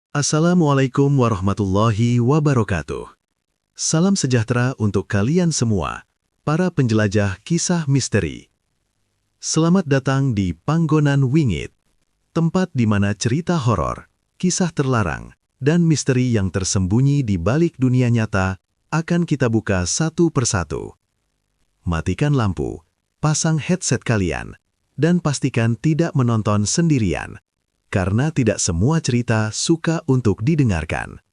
Assalamualaikum warahmatullahi wabarakatuh. Salam sejahtera untuk kalian semua, para penjelajah kisah misteri. Selamat datang di Panggonan Wingit, tempat di mana cerita horor, kisah terlarang, dan misteri yang tersembunyi di balik dunia nyata akan kita buka satu persatu. Matikan lampu, pasang headset kalian, dan pastikan tidak menonton sendirian. Karena tidak semua cerita suka untuk didengarkan.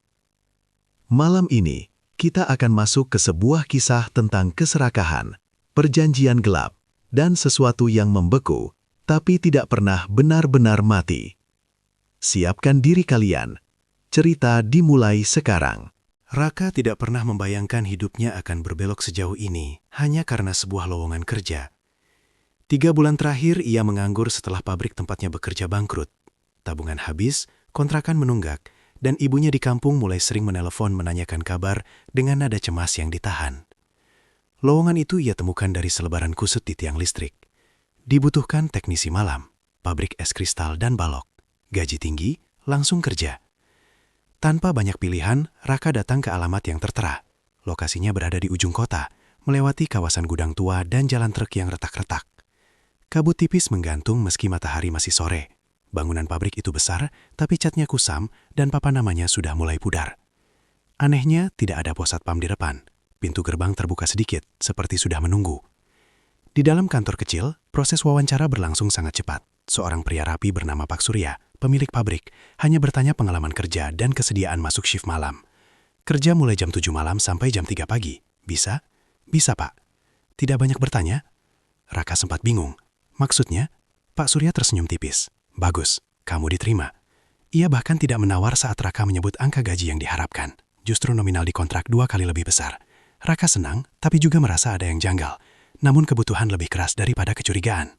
Malam ini, kita akan masuk ke sebuah kisah tentang keserakahan, perjanjian gelap, dan sesuatu yang membeku, tapi tidak pernah benar-benar mati. Siapkan diri kalian. Cerita dimulai sekarang. Raka tidak pernah membayangkan hidupnya akan berbelok sejauh ini, hanya karena sebuah lowongan kerja. 3 bulan terakhir, ia menganggur setelah pabrik tempatnya bekerja bangkrut. Tabungan habis, kontrakan menunggak, dan ibunya di kampung mulai sering menelepon menanyakan kabar dengan nada cemas yang ditahan. Lowongan itu ia temukan dari selebaran kusut di tiang listrik. Dibutuhkan teknisi malam, pabrik es kristal dan balok. Gaji tinggi, langsung kerja. Tanpa banyak pilihan, Raka datang ke alamat yang tertera. Lokasinya berada di ujung kota, melewati kawasan gudang tua dan jalan truk yang retak-retak. Kabut tipis menggantung meski matahari masih sore. Bangunan pabrik itu besar, tapi catnya kusam dan papan namanya sudah mulai pudar. Anehnya, tidak ada pos satpam di depan. Pintu gerbang terbuka sedikit, seperti sudah menunggu. Di dalam kantor kecil, proses wawancara berlangsung sangat cepat. Seorang pria rapi bernama Pak Surya, pemilik pabrik, hanya bertanya pengalaman kerja dan kesediaan masuk shift malam. Kerja mulai jam 7 malam sampai jam 3 pagi. Bisa? Bisa, Pak. Tidak banyak bertanya? Raka sempat bingung. Maksudnya? Pak Surya tersenyum tipis. Bagus, kamu diterima. Ia bahkan tidak menawar saat Raka menyebut angka gaji yang diharapkan. Justru nominal di kontrak 2 kali lebih besar. Raka senang, tapi juga merasa ada yang janggal. Namun kebutuhan lebih keras daripada kecurigaan.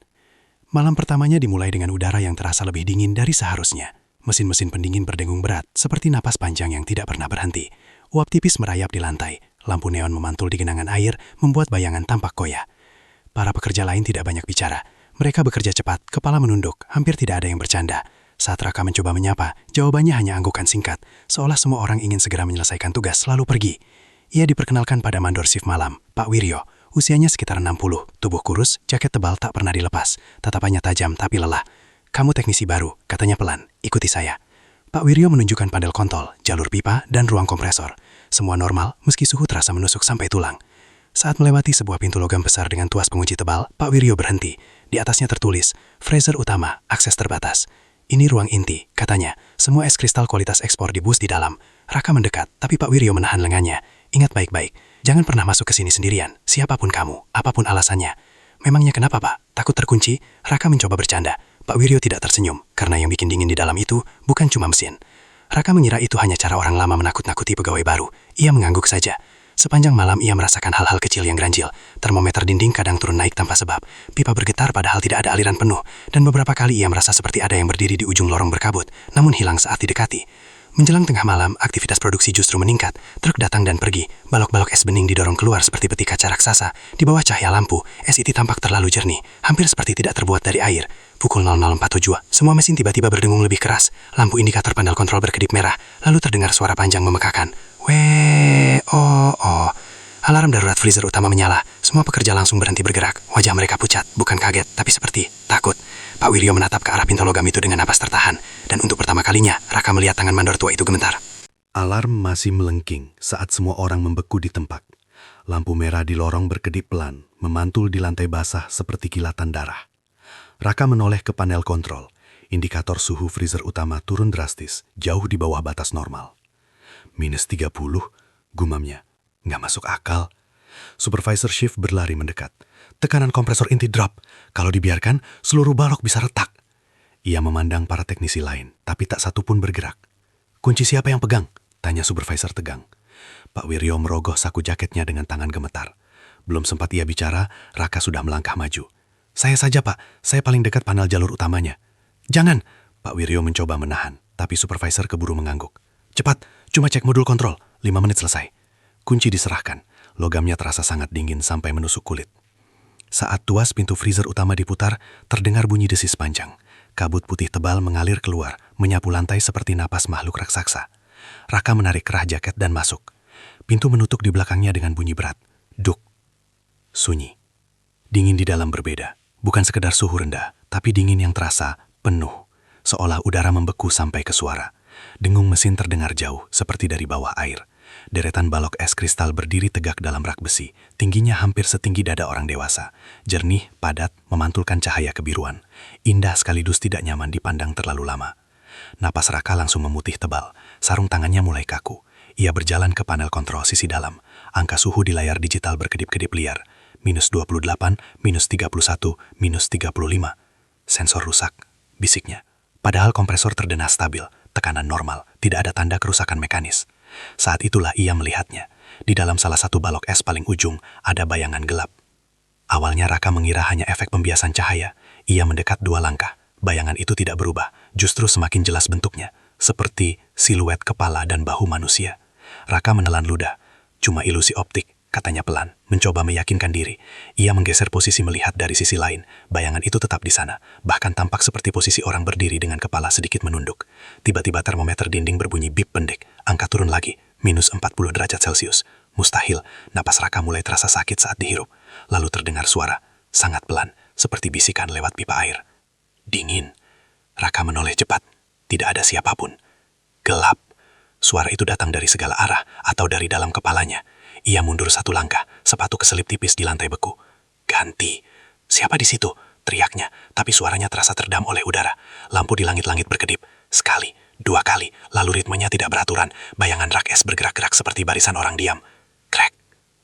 Malam pertamanya dimulai dengan udara yang terasa lebih dingin dari seharusnya. Mesin-mesin pendingin berdengung berat, seperti napas panjang yang tidak pernah berhenti. Uap tipis merayap di lantai. Lampu neon memantul di genangan air, membuat bayangan tampak koyak. Para pekerja lain tidak banyak bicara. Mereka bekerja cepat, kepala menunduk, hampir tidak ada yang bercanda. Saat Raka mencoba menyapa, jawabannya hanya anggukan singkat, seolah semua orang ingin segera menyelesaikan tugas lalu pergi. Ia diperkenalkan pada mandor shift malam, Pak Wiryo. Usianya sekitar 60, tubuh kurus, jaket tebal tak pernah dilepas, tatapannya tajam tapi lelah. Kamu teknisi baru, katanya pelan, ikuti saya. Pak Wiryo menunjukkan panel kontol, jalur pipa, dan ruang kompresor. Semua normal, meski suhu terasa menusuk sampai tulang. Saat melewati sebuah pintu logam besar dengan tuas pengunci tebal, Pak Wiryo berhenti. Di atasnya tertulis, freezer utama, akses terbatas. Ini ruang inti, katanya. Semua es kristal kualitas ekspor di bus di dalam. Raka mendekat, tapi Pak Wiryo menahan lengannya. Ingat baik-baik, jangan pernah masuk ke sini sendirian, siapapun kamu, apapun alasannya. Memangnya kenapa, Pak? Takut terkunci? Raka mencoba bercanda. Pak Wiryo tidak tersenyum, karena yang bikin dingin di dalam itu bukan cuma mesin. Raka mengira itu hanya cara orang lama menakut-nakuti pegawai baru. Ia mengangguk saja. Sepanjang malam ia merasakan hal-hal kecil yang ganjil. Termometer dinding kadang turun naik tanpa sebab. Pipa bergetar padahal tidak ada aliran penuh. Dan beberapa kali ia merasa seperti ada yang berdiri di ujung lorong berkabut, namun hilang saat didekati. Menjelang tengah malam, aktivitas produksi justru meningkat. Truk datang dan pergi. Balok-balok es bening didorong keluar seperti peti kaca raksasa. Di bawah cahaya lampu, es itu tampak terlalu jernih, hampir seperti tidak terbuat dari air. Pukul 00.47, semua mesin tiba-tiba berdengung lebih keras. Lampu indikator panel kontrol berkedip merah, lalu terdengar suara panjang memekakan. Wee-oh-oh. Alarm darurat freezer utama menyala. Semua pekerja langsung berhenti bergerak. Wajah mereka pucat, bukan kaget, tapi seperti takut. Pak Wiryo menatap ke arah pintu logam itu dengan napas tertahan. Dan untuk pertama kalinya, Raka melihat tangan mandor tua itu gemetar. Alarm masih melengking saat semua orang membeku di tempat. Lampu merah di lorong berkedip pelan, memantul di lantai basah seperti kilatan darah. Raka menoleh ke panel kontrol. Indikator suhu freezer utama turun drastis, jauh di bawah batas normal. -30, gumamnya. Nggak masuk akal. Supervisor shift berlari mendekat. Tekanan kompresor inti drop. Kalau dibiarkan, seluruh balok bisa retak. Ia memandang para teknisi lain, tapi tak satu pun bergerak. Kunci siapa yang pegang? Tanya supervisor tegang. Pak Wiryo merogoh saku jaketnya dengan tangan gemetar. Belum sempat ia bicara, Raka sudah melangkah maju. Saya saja, Pak. Saya paling dekat panel jalur utamanya. Jangan! Pak Wiryo mencoba menahan, tapi supervisor keburu mengangguk. Cepat, cuma cek modul kontrol. 5 menit selesai. Kunci diserahkan. Logamnya terasa sangat dingin sampai menusuk kulit. Saat tuas pintu freezer utama diputar, terdengar bunyi desis panjang. Kabut putih tebal mengalir keluar, menyapu lantai seperti napas makhluk raksasa. Raka menarik kerah jaket dan masuk. Pintu menutup di belakangnya dengan bunyi berat. Duk. Sunyi. Dingin di dalam berbeda. Bukan sekedar suhu rendah, tapi dingin yang terasa penuh. Seolah udara membeku sampai ke suara. Dengung mesin terdengar jauh, seperti dari bawah air. Deretan balok es kristal berdiri tegak dalam rak besi. Tingginya hampir setinggi dada orang dewasa. Jernih, padat, memantulkan cahaya kebiruan. Indah sekaligus tidak nyaman dipandang terlalu lama. Napas Raka langsung memutih tebal. Sarung tangannya mulai kaku. Ia berjalan ke panel kontrol sisi dalam. Angka suhu di layar digital berkedip-kedip liar. -28, -31, -35. Sensor rusak, bisiknya. Padahal kompresor terdengar stabil, tekanan normal, tidak ada tanda kerusakan mekanis. Saat itulah ia melihatnya. Di dalam salah satu balok es paling ujung, ada bayangan gelap. Awalnya Raka mengira hanya efek pembiasan cahaya. Ia mendekat 2 langkah. Bayangan itu tidak berubah, justru semakin jelas bentuknya, seperti siluet kepala dan bahu manusia. Raka menelan ludah. Cuma ilusi optik, katanya pelan, mencoba meyakinkan diri. Ia menggeser posisi melihat dari sisi lain. Bayangan itu tetap di sana, bahkan tampak seperti posisi orang berdiri dengan kepala sedikit menunduk. Tiba-tiba termometer dinding berbunyi bip pendek. Angka turun lagi, -40 derajat Celcius. Mustahil, napas Raka mulai terasa sakit saat dihirup. Lalu terdengar suara, sangat pelan, seperti bisikan lewat pipa air. Dingin. Raka menoleh cepat. Tidak ada siapapun. Gelap. Suara itu datang dari segala arah atau dari dalam kepalanya. Ia mundur 1 langkah, sepatu keselip tipis di lantai beku. Ganti. Siapa di situ? Teriaknya, tapi suaranya terasa teredam oleh udara. Lampu di langit-langit berkedip. Sekali, 2 kali, lalu ritmenya tidak beraturan. Bayangan rak es bergerak-gerak seperti barisan orang diam. Krek.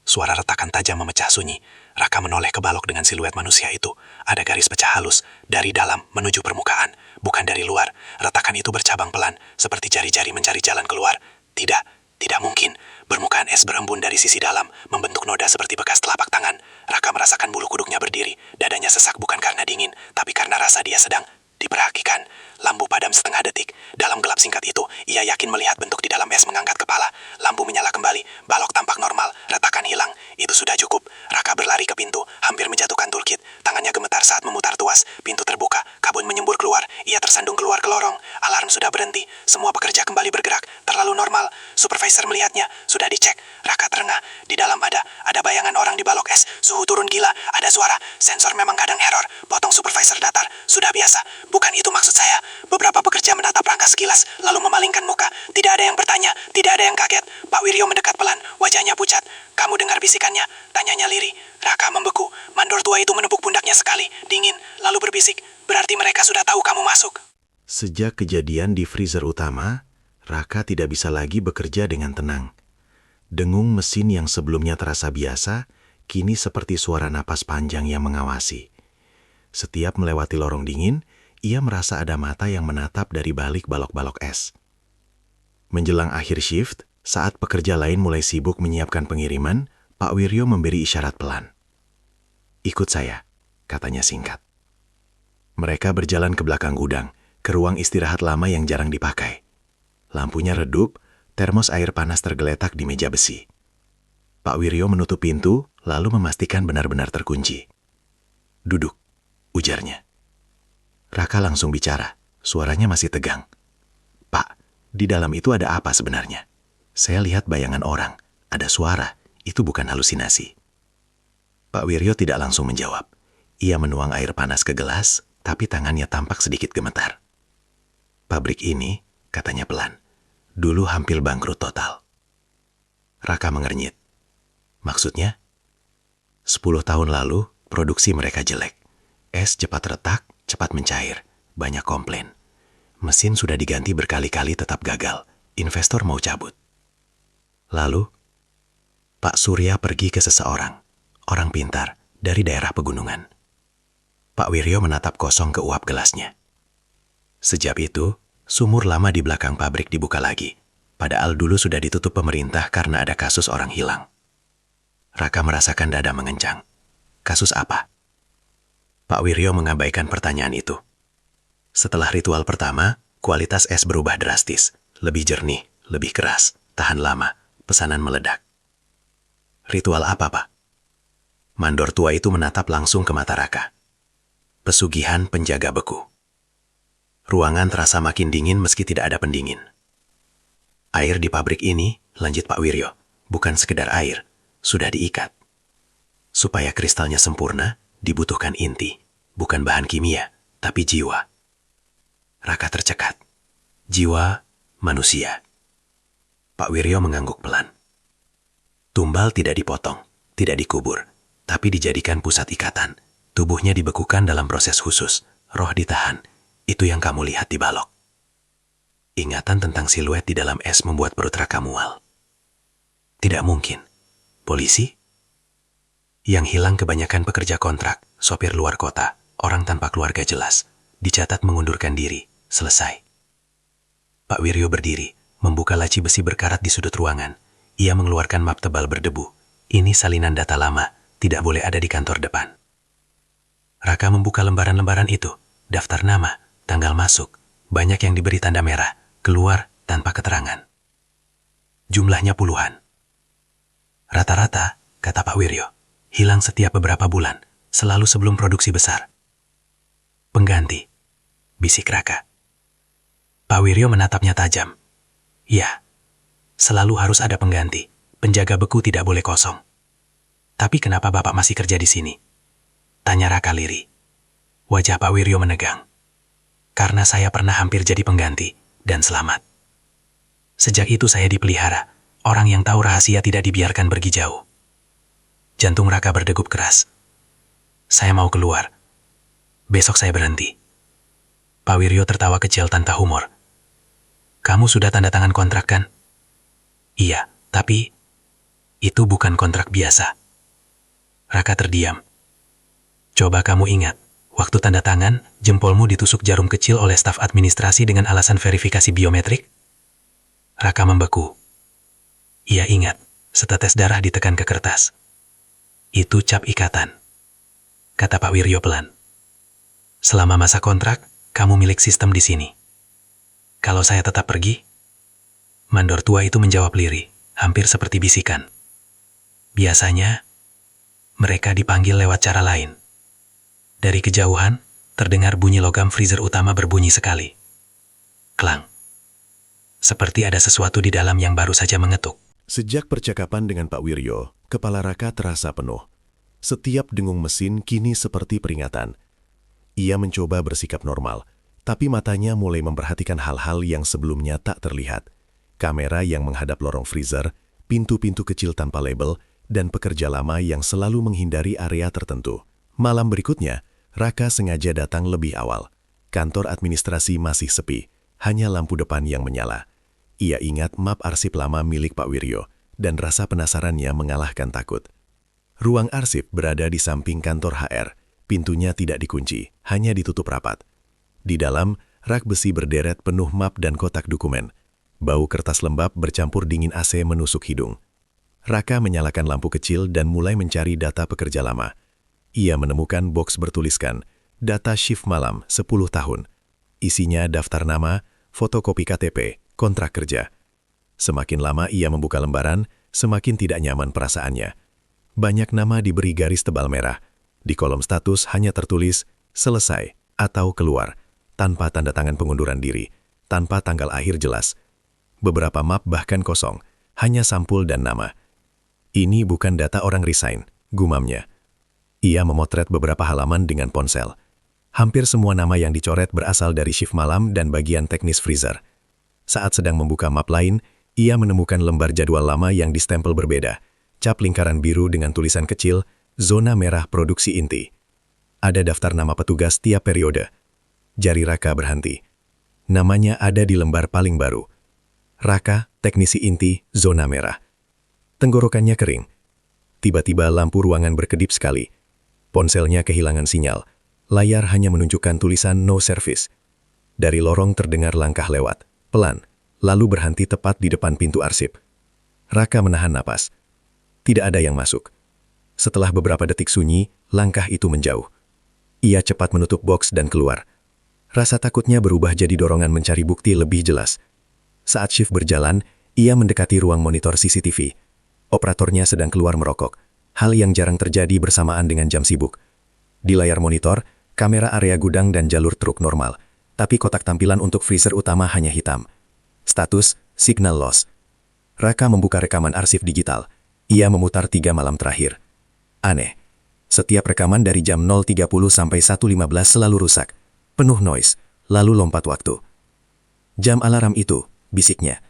Suara retakan tajam memecah sunyi. Raka menoleh ke balok dengan siluet manusia itu. Ada garis pecah halus, dari dalam menuju permukaan, bukan dari luar. Retakan itu bercabang pelan, seperti jari-jari mencari jalan keluar. Tidak mungkin. Permukaan es berembun dari sisi dalam, membentuk noda seperti bekas telapak tangan. Raka merasakan bulu kuduknya berdiri. Dadanya sesak bukan karena dingin, tapi karena rasa dia sedang diperhatikan. Lampu padam setengah detik. Dalam gelap singkat itu, ia yakin melihat bentuk di dalam es mengangkat kepala. Lampu menyala kembali, balok tampak normal, retakan hilang. Itu sudah cukup. Raka berlari ke pintu, hampir menjatuhkan toolkit. Tangannya gemetar saat memutar tuas. Pintu terbuka, kabut menyembur keluar. Ia tersandung keluar ke lorong. Alarm sudah berhenti. Semua pekerja kembali bergerak. Terlalu normal. Supervisor melihatnya. Sudah dicek. Raka terengah. Di dalam ada bayangan orang di balok es. Suhu turun gila. Ada suara. Sensor memang kadang error. Potong supervisor datar. Sudah biasa. Bukan itu maksud saya. Beberapa pekerja menatap Raka sekilas, lalu memalingkan muka. Tidak ada yang bertanya, tidak ada yang kaget. Pak Wiryo mendekat pelan, wajahnya pucat. Kamu dengar bisikannya? Tanyanya lirih. Raka membeku. Mandor tua itu menepuk pundaknya sekali, dingin, lalu berbisik. Berarti mereka sudah tahu kamu masuk. Sejak kejadian di freezer utama, Raka tidak bisa lagi bekerja dengan tenang. Dengung mesin yang sebelumnya terasa biasa, kini seperti suara napas panjang yang mengawasi. Setiap melewati lorong dingin, ia merasa ada mata yang menatap dari balik balok-balok es. Menjelang akhir shift, saat pekerja lain mulai sibuk menyiapkan pengiriman, Pak Wiryo memberi isyarat pelan. "Ikut saya," katanya singkat. Mereka berjalan ke belakang gudang, ke ruang istirahat lama yang jarang dipakai. Lampunya redup, termos air panas tergeletak di meja besi. Pak Wiryo menutup pintu, lalu memastikan benar-benar terkunci. "Duduk," ujarnya. Raka langsung bicara, suaranya masih tegang. "Pak, di dalam itu ada apa sebenarnya? Saya lihat bayangan orang, ada suara, itu bukan halusinasi." Pak Wiryo tidak langsung menjawab. Ia menuang air panas ke gelas, tapi tangannya tampak sedikit gemetar. "Pabrik ini," katanya pelan, "dulu hampir bangkrut total." Raka mengernyit. "Maksudnya?" 10 tahun lalu, produksi mereka jelek. Es cepat retak, cepat mencair, banyak komplain. Mesin sudah diganti berkali-kali tetap gagal. Investor mau cabut. Lalu, Pak Surya pergi ke seseorang, orang pintar, dari daerah pegunungan. Pak Wiryo menatap kosong ke uap gelasnya. Sejak itu, sumur lama di belakang pabrik dibuka lagi. Padahal dulu sudah ditutup pemerintah karena ada kasus orang hilang. Raka merasakan dada mengencang. Kasus apa? Pak Wiryo mengabaikan pertanyaan itu. Setelah ritual pertama, kualitas es berubah drastis. Lebih jernih, lebih keras, tahan lama, pesanan meledak. "Ritual apa, Pak?" Mandor tua itu menatap langsung ke mata Raka. "Pesugihan penjaga beku." Ruangan terasa makin dingin meski tidak ada pendingin. Air di pabrik ini, lanjut Pak Wiryo, bukan sekedar air, sudah diikat. Supaya kristalnya sempurna, dibutuhkan inti, bukan bahan kimia, tapi jiwa. Raka tercekat. Jiwa manusia. Pak Wiryo mengangguk pelan. Tumbal tidak dipotong, tidak dikubur, tapi dijadikan pusat ikatan. Tubuhnya dibekukan dalam proses khusus, roh ditahan. Itu yang kamu lihat di balok. Ingatan tentang siluet di dalam es membuat perut Raka mual. Tidak mungkin. Polisi? Yang hilang kebanyakan pekerja kontrak, sopir luar kota, orang tanpa keluarga jelas. Dicatat mengundurkan diri. Selesai. Pak Wiryo berdiri, membuka laci besi berkarat di sudut ruangan. Ia mengeluarkan map tebal berdebu. Ini salinan data lama, tidak boleh ada di kantor depan. Raka membuka lembaran-lembaran itu, daftar nama, tanggal masuk, banyak yang diberi tanda merah, keluar tanpa keterangan. Jumlahnya puluhan. Rata-rata, kata Pak Wiryo, hilang setiap beberapa bulan, selalu sebelum produksi besar. Pengganti, bisik Raka. Pak Wiryo menatapnya tajam. Ya, selalu harus ada pengganti, penjaga beku tidak boleh kosong. Tapi kenapa Bapak masih kerja di sini? Tanya Raka lirih. Wajah Pak Wiryo menegang. Karena saya pernah hampir jadi pengganti, dan selamat. Sejak itu saya dipelihara, orang yang tahu rahasia tidak dibiarkan pergi jauh. Jantung Raka berdegup keras. Saya mau keluar. Besok saya berhenti. Pak Wiryo tertawa kecil tanpa humor. Kamu sudah tanda tangan kontrak kan? Iya, tapi itu bukan kontrak biasa. Raka terdiam. Coba kamu ingat, waktu tanda tangan, jempolmu ditusuk jarum kecil oleh staf administrasi dengan alasan verifikasi biometrik? Raka membeku. Ia ingat, setetes darah ditekan ke kertas. Itu cap ikatan. Kata Pak Wiryo pelan. Selama masa kontrak, kamu milik sistem di sini. Kalau saya tetap pergi? Mandor tua itu menjawab lirih, hampir seperti bisikan. Biasanya, mereka dipanggil lewat cara lain. Dari kejauhan, terdengar bunyi logam freezer utama berbunyi sekali. Klang. Seperti ada sesuatu di dalam yang baru saja mengetuk. Sejak percakapan dengan Pak Wiryo, kepala Raka terasa penuh. Setiap dengung mesin kini seperti peringatan. Ia mencoba bersikap normal, tapi matanya mulai memperhatikan hal-hal yang sebelumnya tak terlihat. Kamera yang menghadap lorong freezer, pintu-pintu kecil tanpa label, dan pekerja lama yang selalu menghindari area tertentu. Malam berikutnya, Raka sengaja datang lebih awal. Kantor administrasi masih sepi, hanya lampu depan yang menyala. Ia ingat map arsip lama milik Pak Wiryo, dan rasa penasarannya mengalahkan takut. Ruang arsip berada di samping kantor HR. Pintunya tidak dikunci, hanya ditutup rapat. Di dalam, rak besi berderet penuh map dan kotak dokumen. Bau kertas lembab bercampur dingin AC menusuk hidung. Raka menyalakan lampu kecil dan mulai mencari data pekerja lama. Ia menemukan box bertuliskan, data shift malam 10 tahun. Isinya daftar nama, fotokopi KTP, kontrak kerja. Semakin lama ia membuka lembaran, semakin tidak nyaman perasaannya. Banyak nama diberi garis tebal merah. Di kolom status hanya tertulis, selesai atau keluar, tanpa tanda tangan pengunduran diri, tanpa tanggal akhir jelas. Beberapa map bahkan kosong, hanya sampul dan nama. Ini bukan data orang resign, gumamnya. Ia memotret beberapa halaman dengan ponsel. Hampir semua nama yang dicoret berasal dari shift malam dan bagian teknis freezer. Saat sedang membuka map lain, ia menemukan lembar jadwal lama yang distempel berbeda. Cap lingkaran biru dengan tulisan kecil, zona merah produksi inti. Ada daftar nama petugas tiap periode. Jari Raka berhenti. Namanya ada di lembar paling baru. Raka, teknisi inti, zona merah. Tenggorokannya kering. Tiba-tiba lampu ruangan berkedip sekali. Ponselnya kehilangan sinyal. Layar hanya menunjukkan tulisan no service. Dari lorong terdengar langkah lewat, pelan, lalu berhenti tepat di depan pintu arsip. Raka menahan napas. Tidak ada yang masuk. Setelah beberapa detik sunyi, langkah itu menjauh. Ia cepat menutup box dan keluar. Rasa takutnya berubah jadi dorongan mencari bukti lebih jelas. Saat shift berjalan, ia mendekati ruang monitor CCTV. Operatornya sedang keluar merokok. Hal yang jarang terjadi bersamaan dengan jam sibuk. Di layar monitor, kamera area gudang dan jalur truk normal. tapi kotak tampilan untuk freezer utama hanya hitam. Status, signal loss. Raka membuka rekaman arsip digital. Ia memutar 3 malam terakhir. Aneh. Setiap rekaman dari jam 0.30 sampai 1.15 selalu rusak. Penuh noise, lalu lompat waktu. Jam alarm itu, bisiknya.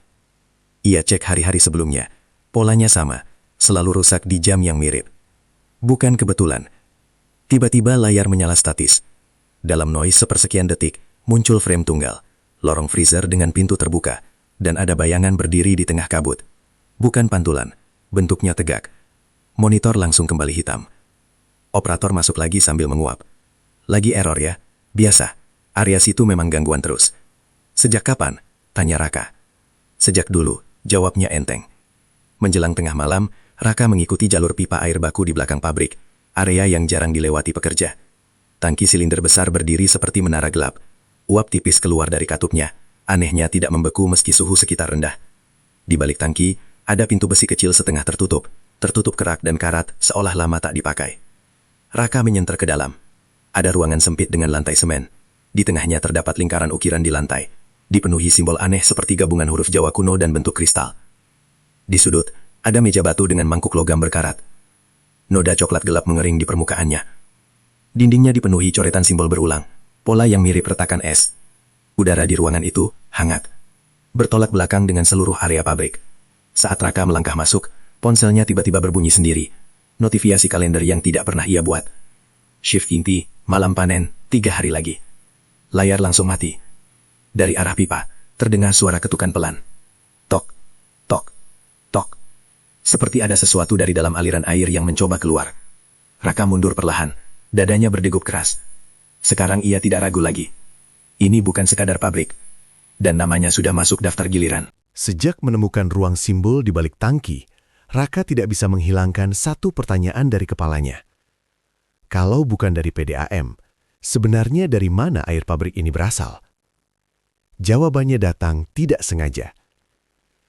Ia cek hari-hari sebelumnya. Polanya sama, selalu rusak di jam yang mirip. Bukan kebetulan. Tiba-tiba layar menyala statis. Dalam noise sepersekian detik, muncul frame tunggal. Lorong freezer dengan pintu terbuka. Dan ada bayangan berdiri di tengah kabut. Bukan pantulan, bentuknya tegak. Monitor langsung kembali hitam. Operator masuk lagi sambil menguap. Lagi error ya? Biasa, area situ memang gangguan terus. Sejak kapan? Tanya Raka. Sejak dulu, jawabnya enteng. Menjelang tengah malam, Raka mengikuti jalur pipa air baku di belakang pabrik, area yang jarang dilewati pekerja. Tangki silinder besar berdiri seperti menara gelap. Uap tipis keluar dari katupnya, anehnya tidak membeku meski suhu sekitar rendah. Di balik tangki, ada pintu besi kecil setengah tertutup kerak dan karat seolah lama tak dipakai. Raka menyenter ke dalam. Ada ruangan sempit dengan lantai semen. Di tengahnya terdapat lingkaran ukiran di lantai, dipenuhi simbol aneh seperti gabungan huruf Jawa kuno dan bentuk kristal. Di sudut, ada meja batu dengan mangkuk logam berkarat. Noda coklat gelap mengering di permukaannya. Dindingnya dipenuhi coretan simbol berulang, pola yang mirip retakan es. Udara di ruangan itu hangat, bertolak belakang dengan seluruh area pabrik. Saat Raka melangkah masuk, ponselnya tiba-tiba berbunyi sendiri. Notifikasi kalender yang tidak pernah ia buat. Shift inti, malam panen, 3 hari lagi. Layar langsung mati. Dari arah pipa, terdengar suara ketukan pelan. Tok, tok, tok. Seperti ada sesuatu dari dalam aliran air yang mencoba keluar. Raka mundur perlahan, dadanya berdegup keras. Sekarang ia tidak ragu lagi. Ini bukan sekadar pabrik. Dan namanya sudah masuk daftar giliran. Sejak menemukan ruang simbol di balik tangki, Raka tidak bisa menghilangkan satu pertanyaan dari kepalanya. Kalau bukan dari PDAM, sebenarnya dari mana air pabrik ini berasal? Jawabannya datang tidak sengaja.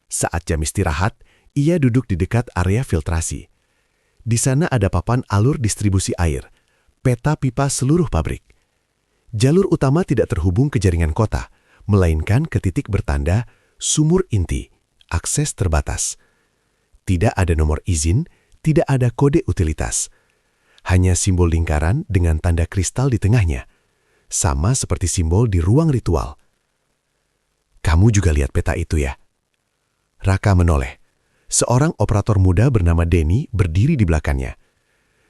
Saat jam istirahat, ia duduk di dekat area filtrasi. Di sana ada papan alur distribusi air, peta pipa seluruh pabrik. Jalur utama tidak terhubung ke jaringan kota, melainkan ke titik bertanda sumur inti, akses terbatas. Tidak ada nomor izin, tidak ada kode utilitas. Hanya simbol lingkaran dengan tanda kristal di tengahnya, sama seperti simbol di ruang ritual. Kamu juga lihat peta itu ya? Raka menoleh. Seorang operator muda bernama Denny berdiri di belakangnya.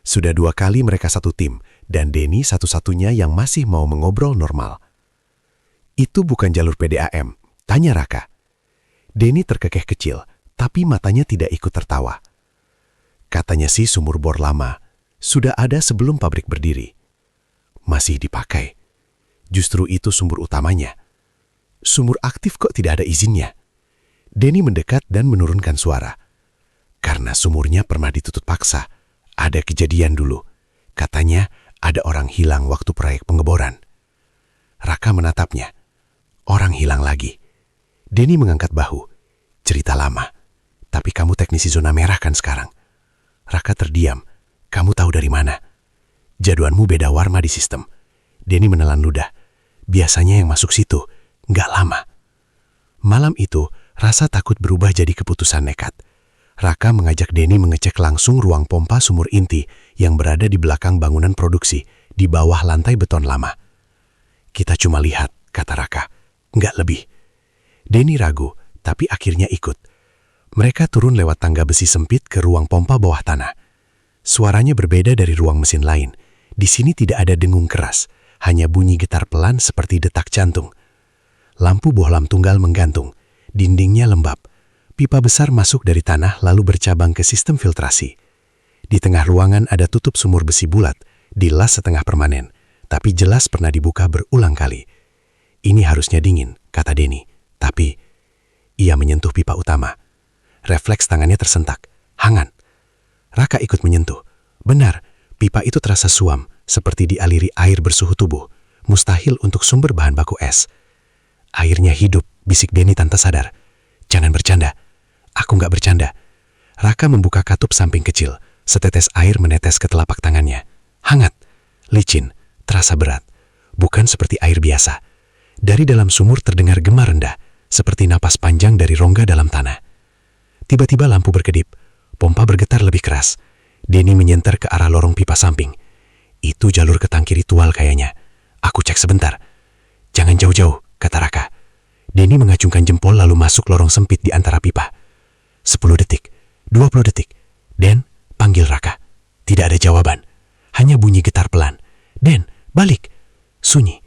Sudah 2 kali mereka satu tim, dan Denny satu-satunya yang masih mau mengobrol normal. Itu bukan jalur PDAM, tanya Raka. Denny terkekeh kecil, tapi matanya tidak ikut tertawa. Katanya sih sumur bor lama, sudah ada sebelum pabrik berdiri. Masih dipakai. Justru itu sumur utamanya. Sumur aktif kok tidak ada izinnya? Denny mendekat dan menurunkan suara. Karena sumurnya pernah ditutup paksa. Ada kejadian dulu. Katanya ada orang hilang waktu proyek pengeboran. Raka menatapnya. Orang hilang lagi. Denny mengangkat bahu. Cerita lama. Tapi kamu teknisi zona merah kan sekarang? Raka terdiam. Kamu tahu dari mana? Jaduanmu beda warna di sistem. Denny menelan ludah. Biasanya yang masuk situ nggak lama. Malam itu, rasa takut berubah jadi keputusan nekat. Raka mengajak Denny mengecek langsung ruang pompa sumur inti yang berada di belakang bangunan produksi, di bawah lantai beton lama. Kita cuma lihat, kata Raka. Nggak lebih. Denny ragu, tapi akhirnya ikut. Mereka turun lewat tangga besi sempit ke ruang pompa bawah tanah. Suaranya berbeda dari ruang mesin lain. Di sini tidak ada dengung keras, hanya bunyi getar pelan seperti detak jantung. Lampu bohlam tunggal menggantung, dindingnya lembab. Pipa besar masuk dari tanah lalu bercabang ke sistem filtrasi. Di tengah ruangan ada tutup sumur besi bulat, dilas setengah permanen, tapi jelas pernah dibuka berulang kali. Ini harusnya dingin, kata Denny, tapi ia menyentuh pipa utama. Refleks tangannya tersentak, hangat. Raka ikut menyentuh. Benar, pipa itu terasa suam, seperti dialiri air bersuhu tubuh, mustahil untuk sumber bahan baku es. Airnya hidup, bisik Denny tanpa sadar. Jangan bercanda. Aku nggak bercanda. Raka membuka katup samping kecil. Setetes air menetes ke telapak tangannya. Hangat, licin, terasa berat. Bukan seperti air biasa. Dari dalam sumur terdengar gema rendah, seperti napas panjang dari rongga dalam tanah. Tiba-tiba lampu berkedip, pompa bergetar lebih keras. Denny menyenter ke arah lorong pipa samping. Itu jalur ke tangki ritual kayaknya. Aku cek sebentar. Jangan jauh-jauh, kata Raka. Denny mengacungkan jempol lalu masuk lorong sempit di antara pipa. 10 detik, 20 detik. Den, panggil Raka. Tidak ada jawaban. Hanya bunyi getar pelan. Den, balik. Sunyi.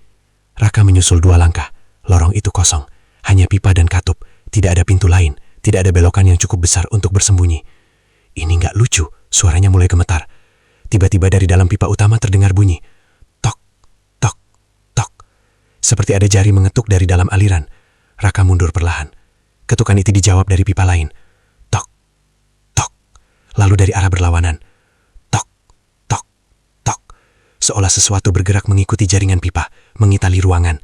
Raka menyusul 2 langkah. Lorong itu kosong. Hanya pipa dan katup. Tidak ada pintu lain. Tidak ada belokan yang cukup besar untuk bersembunyi. Ini nggak lucu. Suaranya mulai gemetar. Tiba-tiba dari dalam pipa utama terdengar bunyi. Tok, tok, tok. Seperti ada jari mengetuk dari dalam aliran. Raka mundur perlahan. Ketukan itu dijawab dari pipa lain. Tok, tok. Lalu dari arah berlawanan. Tok, tok, tok. Seolah sesuatu bergerak mengikuti jaringan pipa, mengitali ruangan.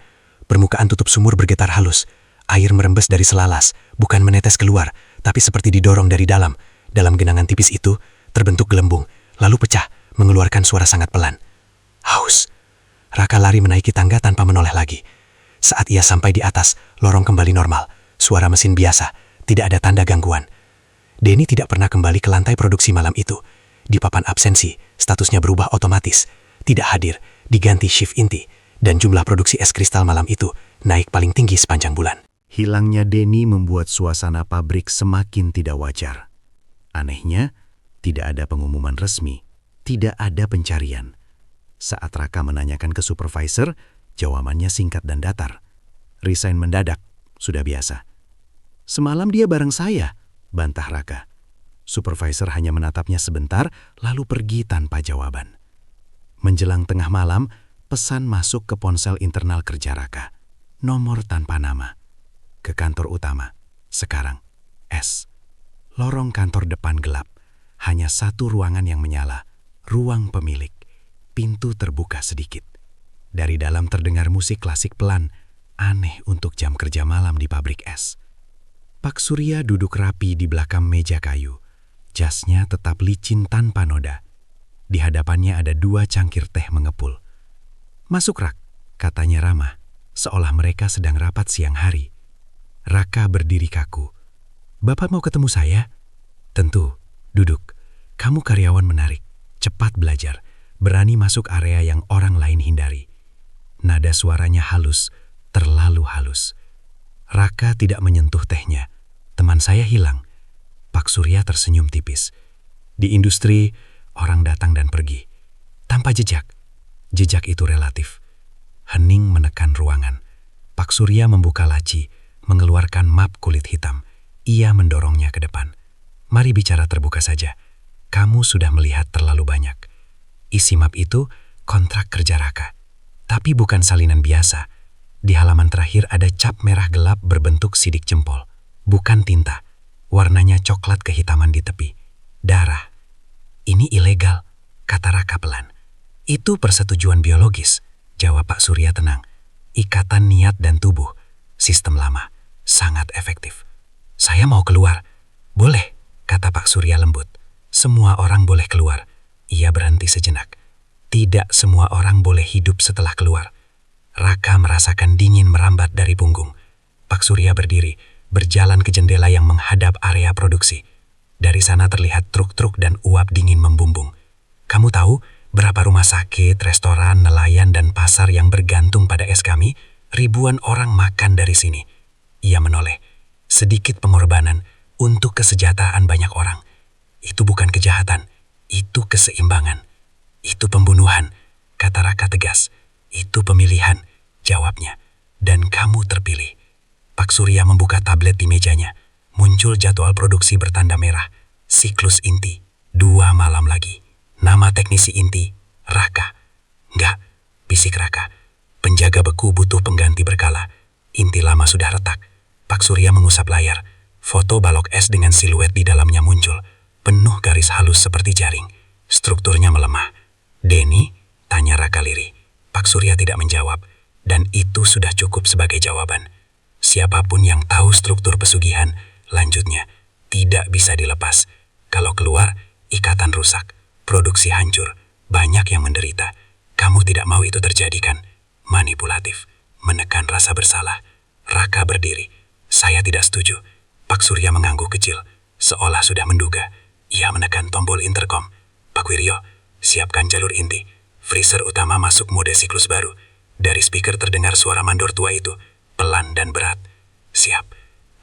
Permukaan tutup sumur bergetar halus. Air merembes dari selalas, bukan menetes keluar, tapi seperti didorong dari dalam. Dalam genangan tipis itu, terbentuk gelembung, lalu pecah, mengeluarkan suara sangat pelan. Haus. Raka lari menaiki tangga tanpa menoleh lagi. Saat ia sampai di atas, lorong kembali normal. Suara mesin biasa, tidak ada tanda gangguan. Denny tidak pernah kembali ke lantai produksi malam itu. Di papan absensi, statusnya berubah otomatis. Tidak hadir, diganti shift inti. Dan jumlah produksi es kristal malam itu naik paling tinggi sepanjang bulan. Hilangnya Denny membuat suasana pabrik semakin tidak wajar. Anehnya, tidak ada pengumuman resmi, tidak ada pencarian. Saat Raka menanyakan ke supervisor, jawabannya singkat dan datar. Resign mendadak, sudah biasa. Semalam dia bareng saya, bantah Raka. Supervisor hanya menatapnya sebentar, lalu pergi tanpa jawaban. Menjelang tengah malam, pesan masuk ke ponsel internal kerja Raka. Nomor tanpa nama. Ke kantor utama, sekarang S. Lorong kantor depan gelap. Hanya satu ruangan yang menyala, ruang pemilik. Pintu terbuka sedikit. Dari dalam terdengar musik klasik pelan, aneh untuk jam kerja malam di pabrik es. Pak Surya duduk rapi di belakang meja kayu. Jasnya tetap licin tanpa noda. Di hadapannya ada 2 cangkir teh mengepul. Masuk Rak, katanya ramah, seolah mereka sedang rapat siang hari. Raka berdiri kaku. Bapak mau ketemu saya? Tentu, duduk. Kamu karyawan menarik, cepat belajar, berani masuk area yang orang lain hindari. Nada suaranya halus, terlalu halus. Raka tidak menyentuh tehnya. Teman saya hilang. Pak Surya tersenyum tipis. Di industri, orang datang dan pergi. Tanpa jejak. Jejak itu relatif. Hening menekan ruangan. Pak Surya membuka laci, mengeluarkan map kulit hitam. Ia mendorongnya ke depan. Mari bicara terbuka saja. Kamu sudah melihat terlalu banyak. Isi map itu kontrak kerja Raka. Tapi bukan salinan biasa. Di halaman terakhir ada cap merah gelap berbentuk sidik jempol. Bukan tinta. Warnanya coklat kehitaman di tepi. Darah. Ini ilegal, kata Raka pelan. Itu persetujuan biologis, jawab Pak Surya tenang. Ikatan niat dan tubuh. Sistem lama. Sangat efektif. Saya mau keluar. Boleh, kata Pak Surya lembut. Semua orang boleh keluar. Ia berhenti sejenak. Tidak semua orang boleh hidup setelah keluar. Raka merasakan dingin merambat dari punggung. Pak Surya berdiri, berjalan ke jendela yang menghadap area produksi. Dari sana terlihat truk-truk dan uap dingin membumbung. Kamu tahu berapa rumah sakit, restoran, nelayan, dan pasar yang bergantung pada es kami? Ribuan orang makan dari sini. Ia menoleh. Sedikit pengorbanan untuk kesejahteraan banyak orang. Itu bukan kejahatan, itu keseimbangan. Itu pembunuhan, kata Raka tegas. Itu pemilihan, jawabnya. Dan kamu terpilih. Pak Surya membuka tablet di mejanya. Muncul jadwal produksi bertanda merah. Siklus inti, 2 malam lagi. Nama teknisi inti, Raka. Enggak, bisik Raka. Penjaga beku butuh pengganti berkala. Inti lama sudah retak. Pak Surya mengusap layar. Foto balok es dengan siluet di dalamnya muncul. Penuh garis halus seperti jaring. Strukturnya melemah. Denny? Tanya Raka lirih. Pak Surya tidak menjawab. Dan itu sudah cukup sebagai jawaban. Siapapun yang tahu struktur pesugihan, lanjutnya, tidak bisa dilepas. Kalau keluar, ikatan rusak. Produksi hancur. Banyak yang menderita. Kamu tidak mau itu terjadi kan? Manipulatif. Menekan rasa bersalah, Raka berdiri. Saya tidak setuju. Pak Surya mengangguk kecil, seolah sudah menduga. Ia menekan tombol intercom. Pak Wiryo, siapkan jalur inti. Freezer utama masuk mode siklus baru. Dari speaker terdengar suara mandor tua itu, pelan dan berat. Siap.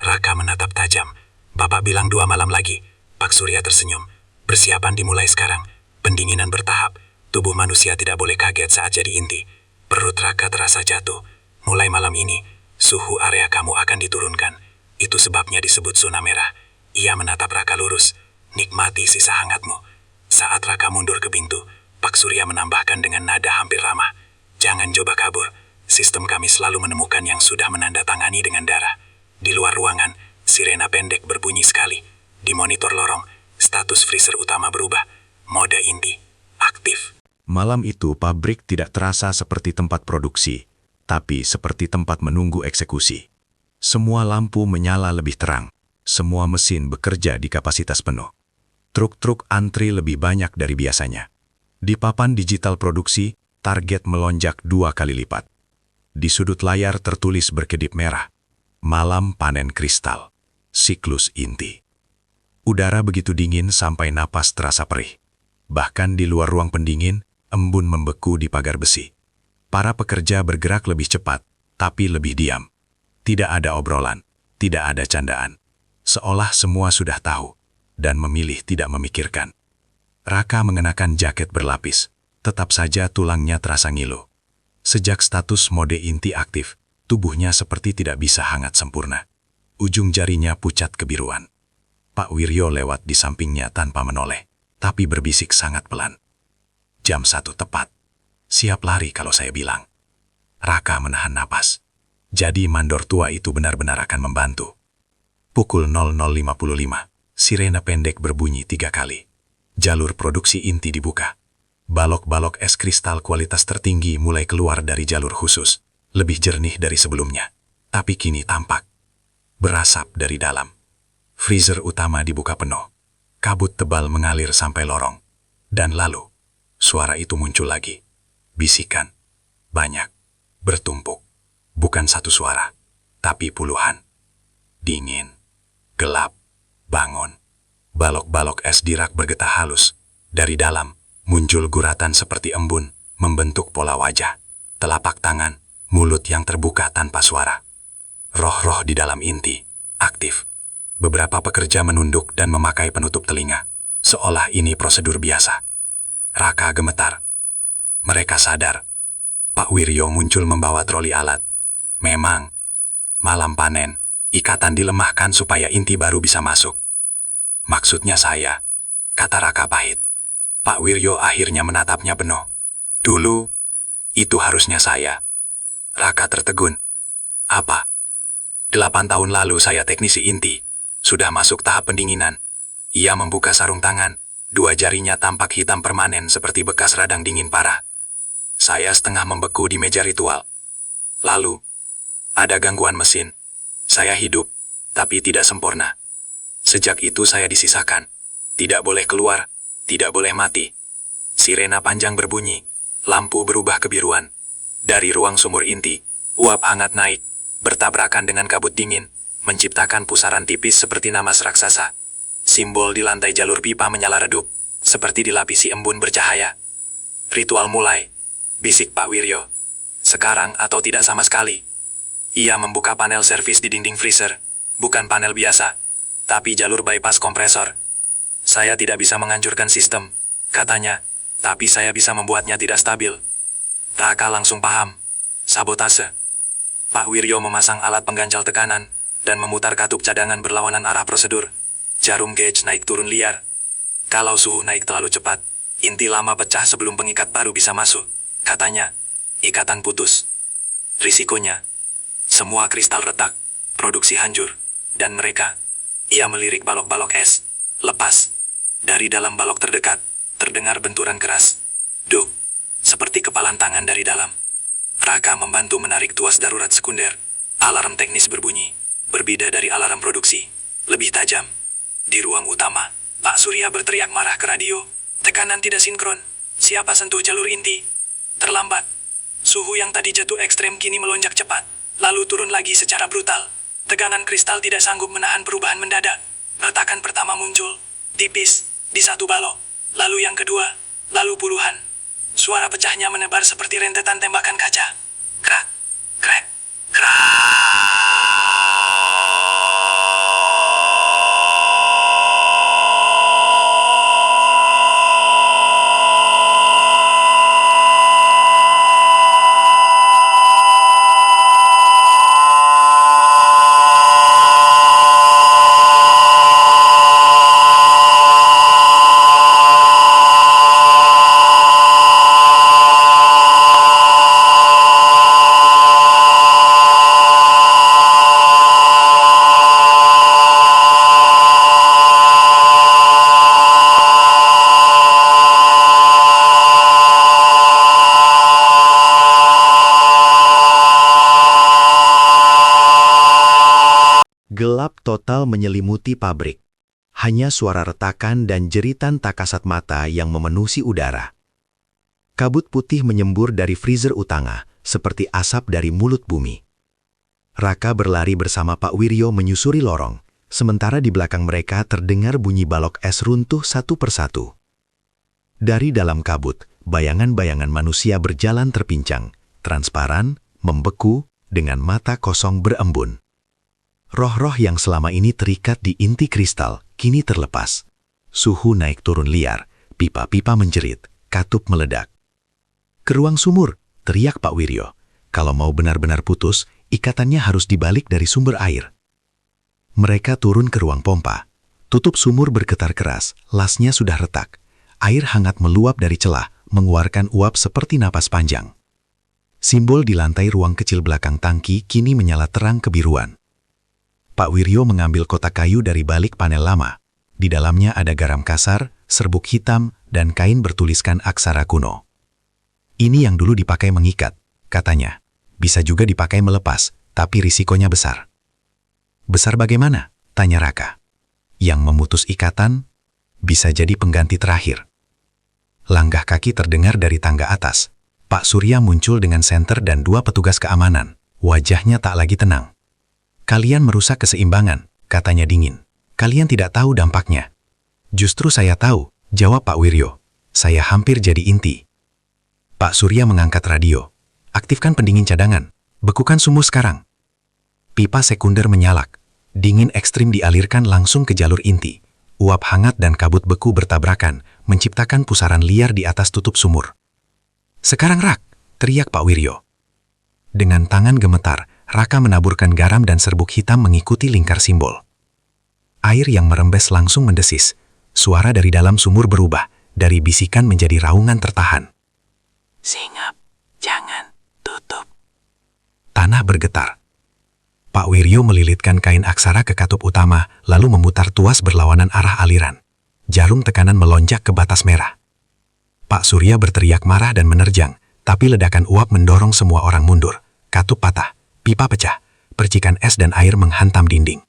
Raka menatap tajam. Bapak bilang 2 malam lagi. Pak Surya tersenyum. Persiapan dimulai sekarang. Pendinginan bertahap. Tubuh manusia tidak boleh kaget saat jadi inti. Perut Raka terasa jatuh. Mulai malam ini, suhu area kamu akan diturunkan. Itu sebabnya disebut zona merah. Ia menatap Raka lurus. Nikmati sisa hangatmu. Saat Raka mundur ke pintu, Pak Surya menambahkan dengan nada hampir ramah. Jangan coba kabur. Sistem kami selalu menemukan yang sudah menandatangani dengan darah. Di luar ruangan, sirena pendek berbunyi sekali. Di monitor lorong, status freezer utama berubah. Mode inti, aktif. Malam itu pabrik tidak terasa seperti tempat produksi, tapi seperti tempat menunggu eksekusi. Semua lampu menyala lebih terang. Semua mesin bekerja di kapasitas penuh. Truk-truk antri lebih banyak dari biasanya. Di papan digital produksi, target melonjak 2 kali lipat. Di sudut layar tertulis berkedip merah. Malam panen kristal. Siklus inti. Udara begitu dingin sampai napas terasa perih. Bahkan di luar ruang pendingin, embun membeku di pagar besi. Para pekerja bergerak lebih cepat, tapi lebih diam. Tidak ada obrolan, tidak ada candaan. Seolah semua sudah tahu, dan memilih tidak memikirkan. Raka mengenakan jaket berlapis, tetap saja tulangnya terasa ngilu. Sejak status mode inti aktif, tubuhnya seperti tidak bisa hangat sempurna. Ujung jarinya pucat kebiruan. Pak Wiryo lewat di sampingnya tanpa menoleh, tapi berbisik sangat pelan. Jam 1 tepat. Siap lari kalau saya bilang. Raka menahan napas. Jadi mandor tua itu benar-benar akan membantu. Pukul 00.55, sirena pendek berbunyi 3 kali. Jalur produksi inti dibuka. Balok-balok es kristal kualitas tertinggi mulai keluar dari jalur khusus. Lebih jernih dari sebelumnya. Tapi kini tampak. Berasap dari dalam. Freezer utama dibuka penuh. Kabut tebal mengalir sampai lorong. Dan lalu, suara itu muncul lagi. Bisikan. Banyak. Bertumpuk. Bukan satu suara, tapi puluhan. Dingin. Gelap. Bangun. Balok-balok es di rak bergetah halus. Dari dalam, muncul guratan seperti embun, membentuk pola wajah. Telapak tangan, mulut yang terbuka tanpa suara. Roh-roh di dalam inti, aktif. Beberapa pekerja menunduk dan memakai penutup telinga, seolah ini prosedur biasa. Raka gemetar. Mereka sadar. Pak Wiryo muncul membawa troli alat. Memang, malam panen, ikatan dilemahkan supaya inti baru bisa masuk. Maksudnya saya, kata Raka pahit. Pak Wiryo akhirnya menatapnya penuh. Dulu, itu harusnya saya. Raka tertegun. Apa? 8 tahun lalu saya teknisi inti. Sudah masuk tahap pendinginan. Ia membuka sarung tangan. 2 jarinya tampak hitam permanen seperti bekas radang dingin parah. Saya setengah membeku di meja ritual. Lalu, ada gangguan mesin. Saya hidup, tapi tidak sempurna. Sejak itu saya disisakan. Tidak boleh keluar, tidak boleh mati. Sirena panjang berbunyi. Lampu berubah kebiruan. Dari ruang sumur inti, uap hangat naik, bertabrakan dengan kabut dingin, menciptakan pusaran tipis seperti namas raksasa. Simbol di lantai jalur pipa menyala redup, seperti dilapisi embun bercahaya. Ritual mulai, bisik Pak Wiryo. Sekarang atau tidak sama sekali. Ia membuka panel servis di dinding freezer, bukan panel biasa, tapi jalur bypass kompresor. Saya tidak bisa menghancurkan sistem, katanya, tapi saya bisa membuatnya tidak stabil. Raka langsung paham. Sabotase. Pak Wiryo memasang alat penggancal tekanan dan memutar katup cadangan berlawanan arah prosedur. Jarum gauge naik turun liar. Kalau suhu naik terlalu cepat, inti lama pecah sebelum pengikat baru bisa masuk. Katanya, ikatan putus. Risikonya, semua kristal retak, produksi hancur, dan mereka. Ia melirik balok-balok es. Lepas. Dari dalam balok terdekat, terdengar benturan keras. Duk. Seperti kepalan tangan dari dalam. Raka membantu menarik tuas darurat sekunder. Alarm teknis berbunyi. Berbeda dari alarm produksi. Lebih tajam. Di ruang utama, Pak Surya berteriak marah ke radio. Tekanan tidak sinkron. Siapa sentuh jalur inti? Terlambat. Suhu yang tadi jatuh ekstrem kini melonjak cepat, lalu turun lagi secara brutal. Tegangan kristal tidak sanggup menahan perubahan mendadak. Retakan pertama muncul, tipis, di satu balok. Lalu yang kedua, lalu puluhan. Suara pecahnya menebar seperti rentetan tembakan kaca. Krak, krek, krak. Gelap total menyelimuti pabrik. Hanya suara retakan dan jeritan tak kasat mata yang memenuhi udara. Kabut putih menyembur dari freezer utama, seperti asap dari mulut bumi. Raka berlari bersama Pak Wiryo menyusuri lorong, sementara di belakang mereka terdengar bunyi balok es runtuh satu persatu. Dari dalam kabut, bayangan-bayangan manusia berjalan terpincang, transparan, membeku, dengan mata kosong berembun. Roh-roh yang selama ini terikat di inti kristal kini terlepas. Suhu naik turun liar, pipa-pipa menjerit, katup meledak. "Ke ruang sumur," teriak Pak Wiryo. "Kalau mau benar-benar putus, ikatannya harus dibalik dari sumber air." Mereka turun ke ruang pompa. Tutup sumur bergetar keras, lasnya sudah retak. Air hangat meluap dari celah, mengeluarkan uap seperti napas panjang. Simbol di lantai ruang kecil belakang tangki kini menyala terang kebiruan. Pak Wiryo mengambil kotak kayu dari balik panel lama. Di dalamnya ada garam kasar, serbuk hitam, dan kain bertuliskan aksara kuno. "Ini yang dulu dipakai mengikat," katanya. "Bisa juga dipakai melepas, tapi risikonya besar." "Besar bagaimana?" tanya Raka. "Yang memutus ikatan, bisa jadi pengganti terakhir." Langkah kaki terdengar dari tangga atas. Pak Surya muncul dengan senter dan 2 petugas keamanan. Wajahnya tak lagi tenang. "Kalian merusak keseimbangan," katanya dingin. "Kalian tidak tahu dampaknya." "Justru saya tahu," jawab Pak Wiryo. "Saya hampir jadi inti." Pak Surya mengangkat radio. "Aktifkan pendingin cadangan. Bekukan sumur sekarang." Pipa sekunder menyalak. Dingin ekstrim dialirkan langsung ke jalur inti. Uap hangat dan kabut beku bertabrakan, menciptakan pusaran liar di atas tutup sumur. "Sekarang Rak!" teriak Pak Wiryo. Dengan tangan gemetar, Raka menaburkan garam dan serbuk hitam mengikuti lingkar simbol. Air yang merembes langsung mendesis. Suara dari dalam sumur berubah, dari bisikan menjadi raungan tertahan. "Singap, jangan tutup." Tanah bergetar. Pak Wiryo melilitkan kain aksara ke katup utama, lalu memutar tuas berlawanan arah aliran. Jarum tekanan melonjak ke batas merah. Pak Surya berteriak marah dan menerjang, tapi ledakan uap mendorong semua orang mundur. Katup patah. Pipa pecah, percikan es dan air menghantam dinding.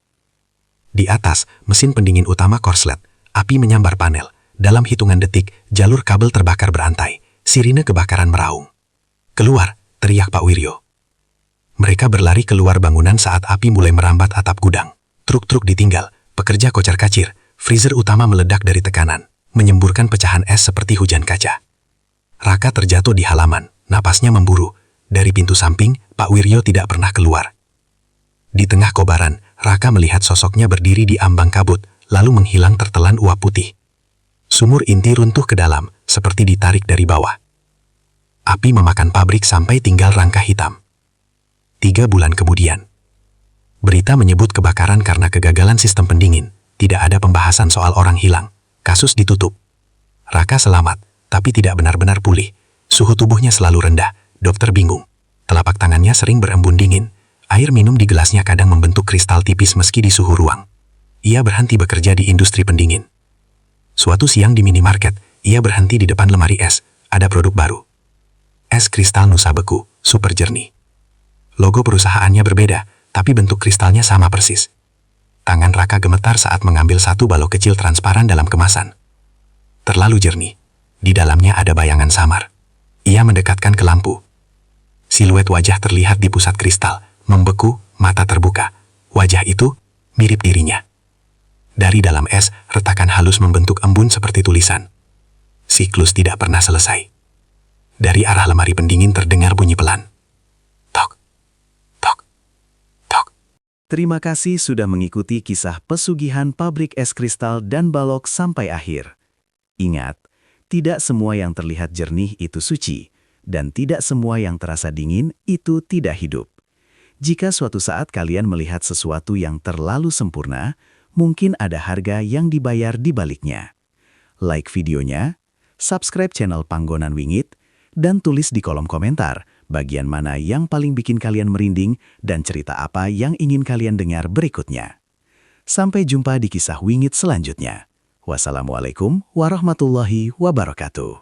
Di atas, mesin pendingin utama korslet, api menyambar panel. Dalam hitungan detik, jalur kabel terbakar berantai. Sirine kebakaran meraung. "Keluar!" teriak Pak Wiryo. Mereka berlari keluar bangunan saat api mulai merambat atap gudang. Truk-truk ditinggal, pekerja kocar-kacir, freezer utama meledak dari tekanan, menyemburkan pecahan es seperti hujan kaca. Raka terjatuh di halaman, napasnya memburu. Dari pintu samping, Pak Wiryo tidak pernah keluar. Di tengah kobaran, Raka melihat sosoknya berdiri di ambang kabut, lalu menghilang tertelan uap putih. Sumur inti runtuh ke dalam, seperti ditarik dari bawah. Api memakan pabrik sampai tinggal rangka hitam. 3 bulan kemudian. Berita menyebut kebakaran karena kegagalan sistem pendingin. Tidak ada pembahasan soal orang hilang. Kasus ditutup. Raka selamat, tapi tidak benar-benar pulih. Suhu tubuhnya selalu rendah. Dokter bingung. Telapak tangannya sering berembun dingin. Air minum di gelasnya kadang membentuk kristal tipis meski di suhu ruang. Ia berhenti bekerja di industri pendingin. Suatu siang di minimarket, ia berhenti di depan lemari es. Ada produk baru. Es kristal Nusa Beku, super jernih. Logo perusahaannya berbeda, tapi bentuk kristalnya sama persis. Tangan Raka gemetar saat mengambil satu balok kecil transparan dalam kemasan. Terlalu jernih. Di dalamnya ada bayangan samar. Ia mendekatkan ke lampu. Siluet wajah terlihat di pusat kristal, membeku, mata terbuka. Wajah itu mirip dirinya. Dari dalam es, retakan halus membentuk embun seperti tulisan. Siklus tidak pernah selesai. Dari arah lemari pendingin terdengar bunyi pelan. Tok, tok, tok. Terima kasih sudah mengikuti kisah pesugihan pabrik es kristal dan balok sampai akhir. Ingat, tidak semua yang terlihat jernih itu suci, dan tidak semua yang terasa dingin itu tidak hidup. Jika suatu saat kalian melihat sesuatu yang terlalu sempurna, mungkin ada harga yang dibayar di baliknya. Like videonya, subscribe channel Panggonan Wingit, dan tulis di kolom komentar bagian mana yang paling bikin kalian merinding dan cerita apa yang ingin kalian dengar berikutnya. Sampai jumpa di kisah Wingit selanjutnya. Wassalamualaikum warahmatullahi wabarakatuh.